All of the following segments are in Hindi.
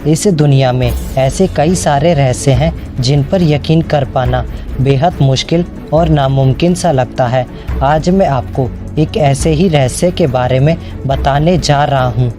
इस दुनिया में ऐसे कई सारे रहस्य हैं जिन पर यकीन कर पाना बेहद मुश्किल और नामुमकिन सा लगता है। आज मैं आपको एक ऐसे ही रहस्य के बारे में बताने जा रहा हूँ।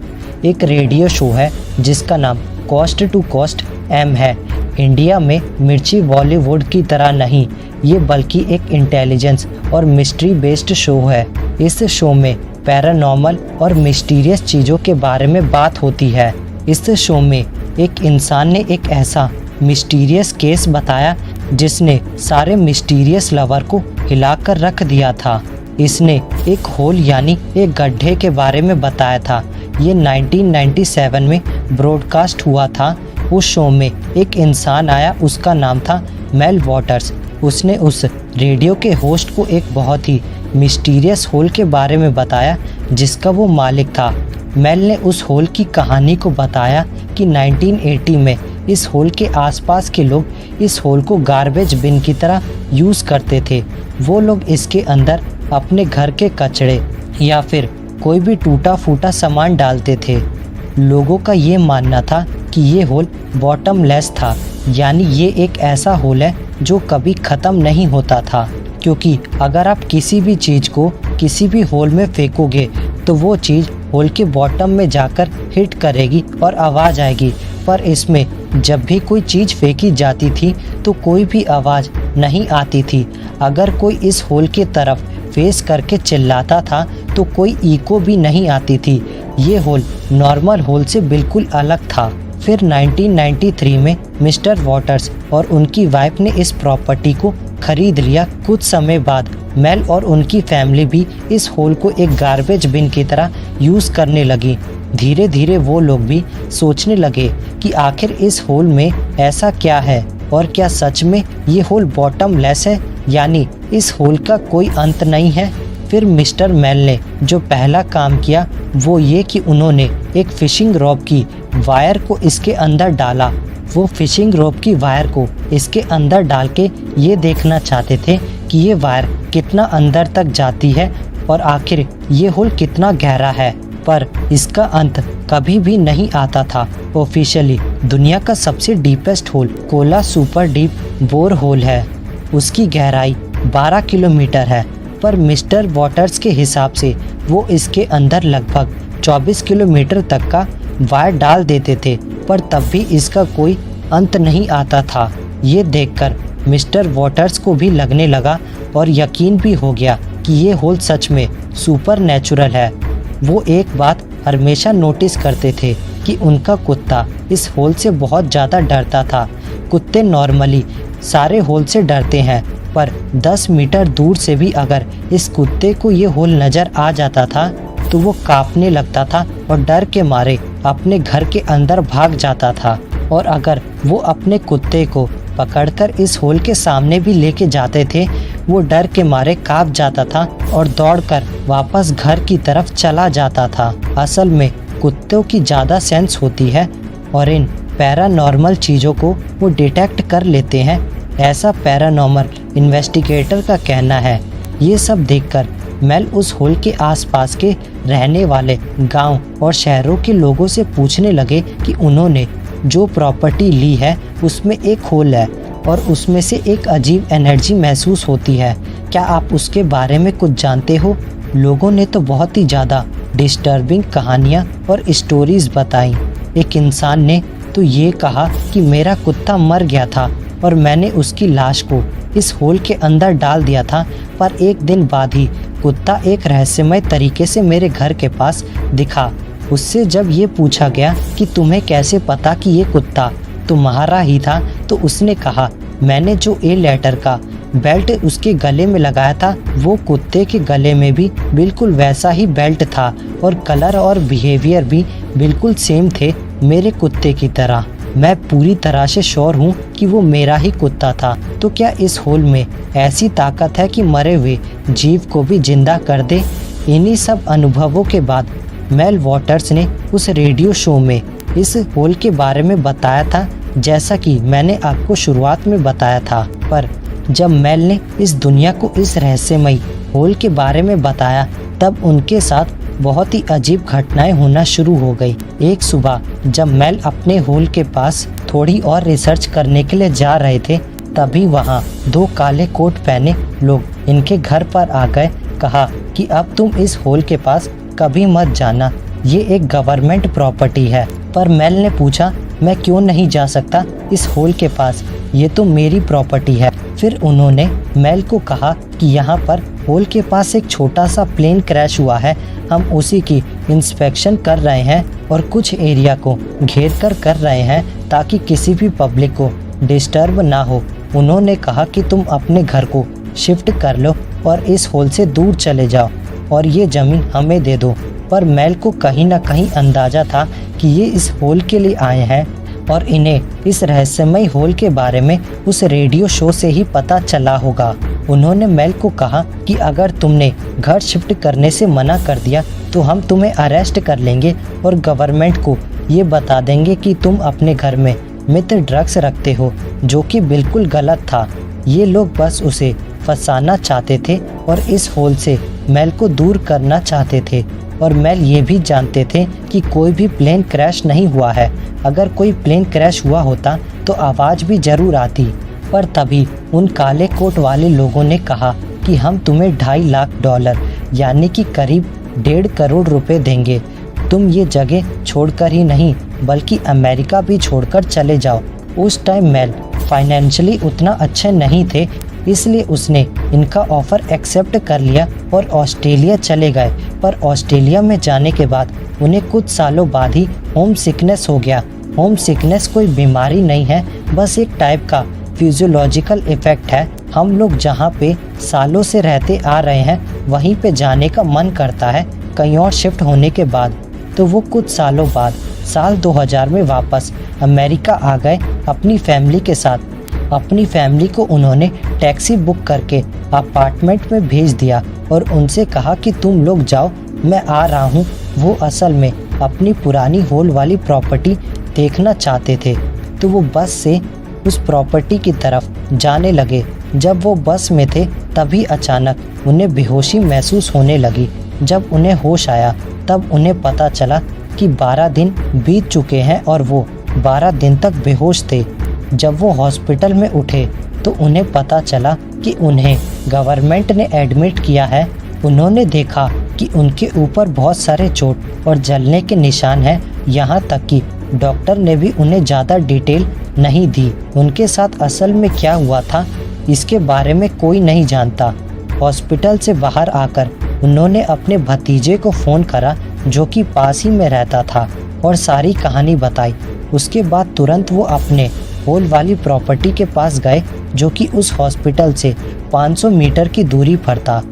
एक रेडियो शो है जिसका नाम कोस्ट टू कोस्ट एम है। इंडिया में मिर्ची बॉलीवुड की तरह नहीं, ये बल्कि एक इंटेलिजेंस और मिस्ट्री बेस्ड शो है। इस शो में पैरानॉर्मल और मिस्टीरियस चीज़ों के बारे में बात होती है। इस शो में एक इंसान ने एक ऐसा मिस्टीरियस केस बताया जिसने सारे मिस्टीरियस लवर को हिलाकर रख दिया था। इसने एक होल यानी एक गड्ढे के बारे में बताया था। ये 1997 में ब्रॉडकास्ट हुआ था। उस शो में एक इंसान आया, उसका नाम था मेल वॉटर्स। उसने उस रेडियो के होस्ट को एक बहुत ही मिस्टीरियस होल के बारे में बताया जिसका वो मालिक था। मेल ने उस होल की कहानी को बताया कि 1980 में इस होल के आसपास के लोग इस होल को गार्बेज बिन की तरह यूज़ करते थे। वो लोग इसके अंदर अपने घर के कचड़े या फिर कोई भी टूटा फूटा सामान डालते थे। लोगों का ये मानना था कि ये होल बॉटमलेस था, यानी ये एक ऐसा होल है जो कभी ख़त्म नहीं होता था, क्योंकि अगर आप किसी भी चीज़ को किसी भी होल में फेंकोगे तो वो चीज़ होल के बॉटम में जाकर हिट करेगी और आवाज़ आएगी। पर इसमें जब भी कोई चीज़ फेंकी जाती थी तो कोई भी आवाज़ नहीं आती थी। अगर कोई इस होल के तरफ फेस करके चिल्लाता था तो कोई इको भी नहीं आती थी। ये होल नॉर्मल होल से बिल्कुल अलग था। फिर 1993 में मिस्टर वॉटर्स और उनकी वाइफ ने इस प्रॉपर्टी को खरीद लिया। कुछ समय बाद मेल और उनकी फैमिली भी इस होल को एक गार्बेज बिन की तरह यूज़ करने लगी। धीरे धीरे वो लोग भी सोचने लगे कि आखिर इस होल में ऐसा क्या है और क्या सच में ये होल बॉटमलेस है, यानी इस होल का कोई अंत नहीं है। फिर मिस्टर मेल ने जो पहला काम किया वो ये कि उन्होंने एक फिशिंग रॉड की वायर को इसके अंदर डाला। वो फिशिंग रॉड की वायर को इसके अंदर डाल के ये देखना चाहते थे कि ये वायर कितना अंदर तक जाती है और आखिर ये होल कितना गहरा है। पर इसका अंत कभी भी नहीं आता था। ऑफिशियली दुनिया का सबसे deepest hole Kola super deep bore hole है। उसकी गहराई 12 किलोमीटर है, पर मिस्टर वॉटर्स के हिसाब से वो इसके अंदर लगभग 24 किलोमीटर तक का वायर डाल देते थे, पर तब भी इसका कोई अंत नहीं आता था। ये देखकर मिस्टर वॉटर्स को भी लगने लगा और यकीन भी हो गया कि ये होल सच में सुपर नेचुरल है। वो एक बात हमेशा नोटिस करते थे कि उनका कुत्ता इस होल से बहुत ज़्यादा डरता था। कुत्ते नॉर्मली सारे होल से डरते हैं, पर 10 मीटर दूर से भी अगर इस कुत्ते को ये होल नज़र आ जाता था तो वो कांपने लगता था और डर के मारे अपने घर के अंदर भाग जाता था। और अगर वो अपने कुत्ते को पकड़कर इस होल के सामने भी लेके जाते थे, वो डर के मारे कांप जाता था और दौड़कर वापस घर की तरफ चला जाता था। असल में कुत्तों की ज़्यादा सेंस होती है और इन पैरानॉर्मल चीज़ों को वो डिटेक्ट कर लेते हैं, ऐसा पैरानॉर्मल इन्वेस्टिगेटर का कहना है। ये सब देखकर मेल उस होल के आसपास के रहने वाले गांव और शहरों के लोगों से पूछने लगे कि उन्होंने जो प्रॉपर्टी ली है उसमें एक होल है और उसमें से एक अजीब एनर्जी महसूस होती है। क्या आप उसके बारे में कुछ जानते हो? लोगों ने तो बहुत ही ज़्यादा डिस्टर्बिंग कहानियाँ और स्टोरीज़ बताई। एक इंसान ने तो ये कहा कि मेरा कुत्ता मर गया था और मैंने उसकी लाश को इस होल के अंदर डाल दिया था, पर एक दिन बाद ही कुत्ता एक रहस्यमय तरीके से मेरे घर के पास दिखा। उससे जब ये पूछा गया कि तुम्हें कैसे पता कि ये कुत्ता तुम्हारा ही था, तो उसने कहा मैंने जो ए लेटर का बेल्ट उसके गले में लगाया था वो कुत्ते के गले में भी बिल्कुल वैसा ही बेल्ट था और कलर और बिहेवियर भी बिल्कुल सेम थे मेरे कुत्ते की तरह। मैं पूरी तरह से श्योर हूँ कि वो मेरा ही कुत्ता था। तो क्या इस होल में ऐसी ताकत है कि मरे हुए जीव को भी जिंदा कर दे? इन्हीं सब अनुभवों के बाद मेल वॉटर्स ने उस रेडियो शो में इस होल के बारे में बताया था, जैसा कि मैंने आपको शुरुआत में बताया था। पर जब मेल ने इस दुनिया को इस रहस्यमयी होल के बारे में बताया, तब उनके साथ बहुत ही अजीब घटनाएं होना शुरू हो गई। एक सुबह जब मेल अपने होल के पास थोड़ी और रिसर्च करने के लिए जा रहे थे, तभी वहाँ 2 काले कोट पहने लोग इनके घर पर आ गए। कहा कि अब तुम इस होल के पास कभी मत जाना, ये एक गवर्नमेंट प्रॉपर्टी है। पर मेल ने पूछा, मैं क्यों नहीं जा सकता इस होल के पास, ये तो मेरी प्रॉपर्टी है। फिर उन्होंने मेल को कहा कि यहाँ पर होल के पास एक छोटा सा प्लेन क्रैश हुआ है, हम उसी की इंस्पेक्शन कर रहे हैं और कुछ एरिया को घेर कर रहे हैं ताकि किसी भी पब्लिक को डिस्टर्ब ना हो। उन्होंने कहा कि तुम अपने घर को शिफ्ट कर लो और इस होल से दूर चले जाओ और ये ज़मीन हमें दे दो। पर मेल को कहीं ना कहीं अंदाज़ा था कि ये इस होल के लिए आए हैं और इन्हें इस रहस्यमय होल के बारे में उस रेडियो शो से ही पता चला होगा। उन्होंने मेल को कहा कि अगर तुमने घर शिफ्ट करने से मना कर दिया तो हम तुम्हें अरेस्ट कर लेंगे और गवर्नमेंट को ये बता देंगे कि तुम अपने घर में मित्र ड्रग्स रखते हो, जो कि बिल्कुल गलत था। ये लोग बस उसे फंसाना चाहते थे और इस होल से मेल को दूर करना चाहते थे। और मेल ये भी जानते थे कि कोई भी प्लेन क्रैश नहीं हुआ है। अगर कोई प्लेन क्रैश हुआ होता तो आवाज़ भी ज़रूर आती। पर तभी उन काले कोट वाले लोगों ने कहा कि हम तुम्हें $2.5 लाख यानी कि करीब 1.5 करोड़ रुपए देंगे। तुम ये जगह छोड़कर ही नहीं बल्कि अमेरिका भी छोड़कर चले जाओ। उस टाइम मेल फाइनेंशियली उतना अच्छे नहीं थे, इसलिए उसने इनका ऑफ़र एक्सेप्ट कर लिया और ऑस्ट्रेलिया चले गए। पर ऑस्ट्रेलिया में जाने के बाद उन्हें कुछ सालों बाद ही होम सिकनेस हो गया। होम सिकनेस कोई बीमारी नहीं है, बस एक टाइप का फिजियोलॉजिकल इफ़ेक्ट है। हम लोग जहाँ पे सालों से रहते आ रहे हैं वहीं पे जाने का मन करता है कहीं और शिफ्ट होने के बाद। तो वो कुछ सालों बाद साल 2000 में वापस अमेरिका आ गए अपनी फैमिली के साथ। अपनी फैमिली को उन्होंने टैक्सी बुक करके अपार्टमेंट में भेज दिया और उनसे कहा कि तुम लोग जाओ, मैं आ रहा हूँ। वो असल में अपनी पुरानी होल वाली प्रॉपर्टी देखना चाहते थे, तो वो बस से उस प्रॉपर्टी की तरफ जाने लगे। जब वो बस में थे तभी अचानक उन्हें बेहोशी महसूस होने लगी। जब उन्हें होश आया तब उन्हें पता चला कि 12 दिन बीत चुके हैं और वो 12 दिन तक बेहोश थे। जब वो हॉस्पिटल में उठे तो उन्हें पता चला कि उन्हें गवर्नमेंट ने एडमिट किया है। उन्होंने देखा कि उनके ऊपर बहुत सारे चोट और जलने के निशान हैं। यहाँ तक कि डॉक्टर ने भी उन्हें ज़्यादा डिटेल नहीं दी। उनके साथ असल में क्या हुआ था इसके बारे में कोई नहीं जानता। हॉस्पिटल से बाहर आकर उन्होंने अपने भतीजे को फ़ोन करा जो कि पास ही में रहता था और सारी कहानी बताई। उसके बाद तुरंत वो अपने होल वाली प्रॉपर्टी के पास गए जो कि उस हॉस्पिटल से 500 मीटर की दूरी पर था।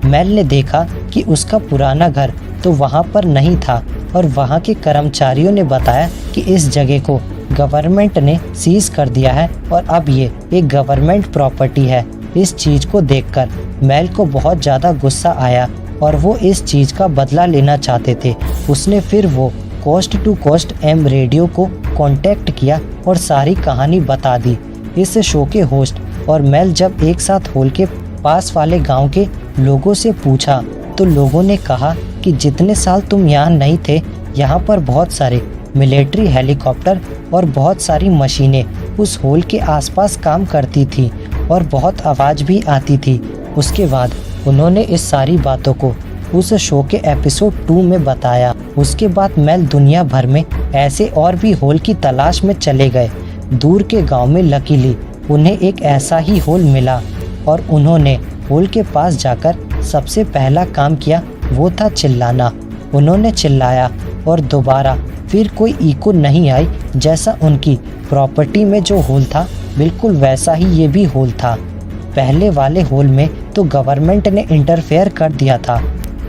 मेल ने देखा कि उसका पुराना घर तो वहाँ पर नहीं था और वहाँ के कर्मचारियों ने बताया कि इस जगह को गवर्नमेंट ने सीज कर दिया है और अब ये एक गवर्नमेंट प्रॉपर्टी है। इस चीज़ को देखकर मेल को बहुत ज़्यादा गुस्सा आया और वो इस चीज़ का बदला लेना चाहते थे। उसने फिर वो coast to coast AM radio को कांटेक्ट किया और सारी कहानी बता दी। इस शो के होस्ट और मेल जब एक साथ होल के पास वाले गांव के लोगों से पूछा तो लोगों ने कहा कि जितने साल तुम यहाँ नहीं थे यहाँ पर बहुत सारे मिलिट्री हेलीकॉप्टर और बहुत सारी मशीनें उस होल के आसपास काम करती थी और बहुत आवाज़ भी आती थी। उसके बाद उन्होंने इस सारी बातों को उस शो के एपिसोड 2 में बताया। उसके बाद मेल दुनिया भर में ऐसे और भी होल की तलाश में चले गए। दूर के गांव में लकीली उन्हें एक ऐसा ही होल मिला और उन्होंने होल के पास जाकर सबसे पहला काम किया वो था चिल्लाना। उन्होंने चिल्लाया और दोबारा फिर कोई इको नहीं आई। जैसा उनकी प्रॉपर्टी में जो होल था बिल्कुल वैसा ही ये भी होल था। पहले वाले होल में तो गवर्नमेंट ने इंटरफेयर कर दिया था,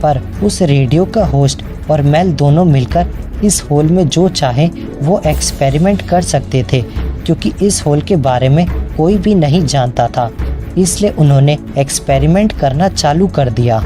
पर उस रेडियो का होस्ट और मेल दोनों मिलकर इस होल में जो चाहे वो एक्सपेरिमेंट कर सकते थे, क्योंकि इस होल के बारे में कोई भी नहीं जानता था। इसलिए उन्होंने एक्सपेरिमेंट करना चालू कर दिया।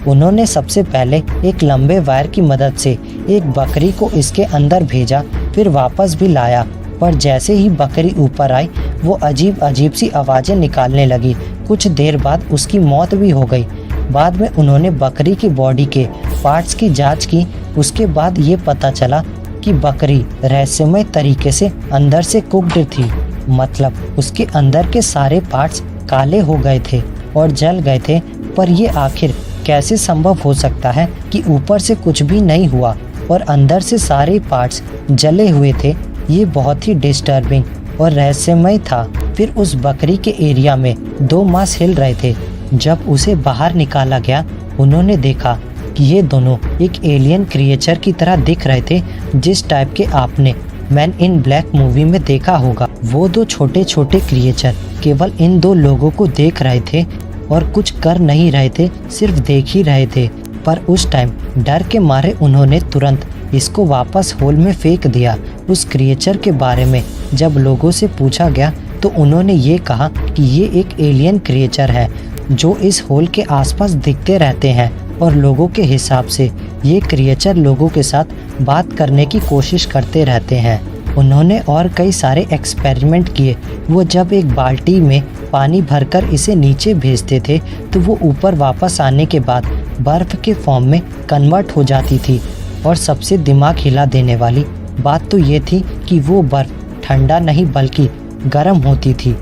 उन्होंने सबसे पहले एक लंबे वायर की मदद से एक बकरी को इसके अंदर भेजा, फिर वापस भी लाया। पर जैसे ही बकरी ऊपर आई वो अजीब अजीब सी आवाज़ें निकालने लगी। कुछ देर बाद उसकी मौत भी हो गई। बाद में उन्होंने बकरी की बॉडी के पार्ट्स की जांच की, उसके बाद ये पता चला कि बकरी रहस्यमय तरीके से अंदर से कुक्ड थी। मतलब उसके अंदर के सारे पार्ट्स काले हो गए थे और जल गए थे। पर ये आखिर कैसे संभव हो सकता है कि ऊपर से कुछ भी नहीं हुआ और अंदर से सारे पार्ट्स जले हुए थे? ये बहुत ही डिस्टर्बिंग और रहस्यमय था। फिर उस बकरी के एरिया में 2 मांस हिल रहे थे। जब उसे बाहर निकाला गया, उन्होंने देखा कि ये दोनों एक एलियन क्रिएचर की तरह दिख रहे थे, जिस टाइप के आपने मैन इन ब्लैक मूवी में देखा होगा। वो 2 छोटे छोटे क्रिएचर केवल इन 2 लोगों को देख रहे थे और कुछ कर नहीं रहे थे, सिर्फ देख ही रहे थे। पर उस टाइम डर के मारे उन्होंने तुरंत इसको वापस होल में फेंक दिया। उस क्रिएचर के बारे में जब लोगों से पूछा गया तो उन्होंने ये कहा कि ये एक एलियन क्रिएचर है जो इस होल के आसपास दिखते रहते हैं और लोगों के हिसाब से ये क्रिएचर लोगों के साथ बात करने की कोशिश करते रहते हैं। उन्होंने और कई सारे एक्सपेरिमेंट किए। वो जब एक बाल्टी में पानी भरकर इसे नीचे भेजते थे तो वो ऊपर वापस आने के बाद बर्फ़ के फॉर्म में कन्वर्ट हो जाती थी। और सबसे दिमाग हिला देने वाली बात तो ये थी कि वो बर्फ़ ठंडा नहीं बल्कि गर्म होती थी।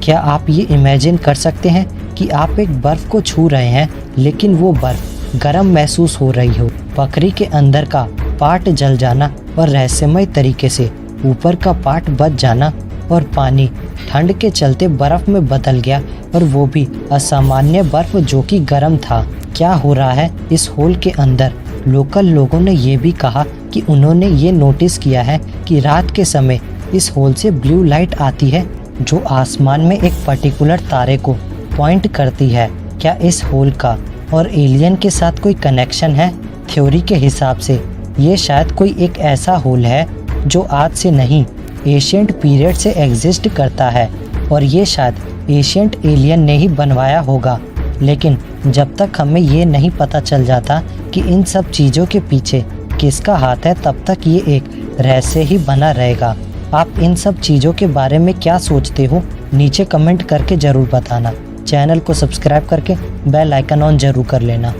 क्या आप ये इमेजिन कर सकते हैं कि आप एक बर्फ़ को छू रहे हैं लेकिन वो बर्फ़ गर्म महसूस हो रही हो? बकरी के अंदर का पार्ट जल जाना और रहस्यमय तरीके से ऊपर का पार्ट बच जाना और पानी ठंड के चलते बर्फ़ में बदल गया, और वो भी असामान्य बर्फ़ जो कि गर्म था। क्या हो रहा है इस होल के अंदर? लोकल लोगों ने ये भी कहा कि उन्होंने ये नोटिस किया है कि रात के समय इस होल से ब्लू लाइट आती है जो आसमान में एक पर्टिकुलर तारे को पॉइंट करती है। क्या इस होल का और एलियन के साथ कोई कनेक्शन है? थ्योरी के हिसाब से ये शायद कोई एक ऐसा होल है जो आज से नहीं, एशियंट पीरियड से एग्जिस्ट करता है और ये शायद एशियंट एलियन ने ही बनवाया होगा। लेकिन जब तक हमें ये नहीं पता चल जाता कि इन सब चीज़ों के पीछे किसका हाथ है, तब तक ये एक रहस्य ही बना रहेगा। आप इन सब चीज़ों के बारे में क्या सोचते हो? नीचे कमेंट करके ज़रूर बताना। चैनल को सब्सक्राइब करके बेल आइकन ऑन ज़रूर कर लेना।